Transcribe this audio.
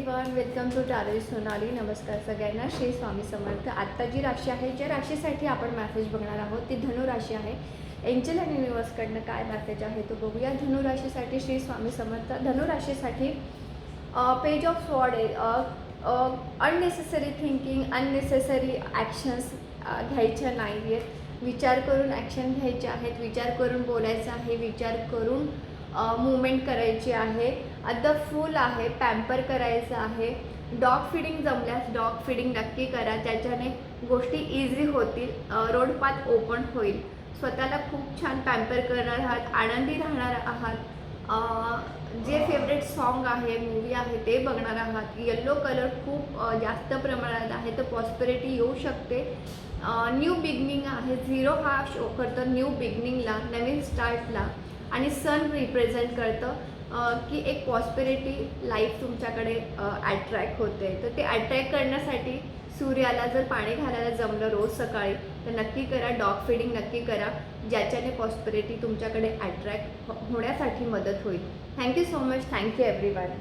Everyone, welcome to टारल सोनाली. नमस्कार सगळ्यांना. श्री स्वामी समर्थ. आत्ता जी राशी आहे, ज्या राशीसाठी आपण मॅसेज बघणार आहोत ती धनु राशी आहे. एंजल आणि युनिवर्सकडनं काय मॅसेज आहे तो बघूया. धनु राशीसाठी श्री स्वामी समर्थ. धनु राशीसाठी पेज ऑफ स्वॉर्ड आहे. अननेसेसरी थिंकिंग, अननेसेसरी ॲक्शन्स घ्यायच्या नाही आहेत. विचार करून ॲक्शन घ्यायचे आहेत, विचार करून बोलायचं आहे, विचार करून मूवमेंट करायची आहे. द फूल आहे, पॅम्पर करायचं आहे. डॉग फिडिंग जमल्यास डॉग फिडिंग नक्की करा, त्याच्याने गोष्टी इझी होतील. रोड पाथ ओपन होईल. स्वतःला खूप छान पॅम्पर करणार आहात, आनंदी राहणार आहात. जे फेवरेट सॉन्ग आहे, मूवी आहे ते बघणार आहात. येल्लो कलर खूप जास्त प्रमाणात आहे, तर पॉस्पेरिटी येऊ शकते. न्यू बिगनिंग आहे. 0 हा शो करतो न्यू बिगनिंगला, नवीन स्टार्टला. आणि सन रिप्रेझेंट करतं की एक पॉस्पेरिटी लाईफ तुमच्याकडे ॲट्रॅक्ट होते. तर ते ॲट्रॅक्ट करण्यासाठी सूर्याला जर पाणी घालायला जमलं रोज सकाळी तर नक्की करा. डॉग फीडिंग नक्की करा, ज्याच्याने पॉस्पेरिटी तुमच्याकडे ॲट्रॅक्ट होण्यासाठी मदत होईल. Thank you so much. Thank you everyone.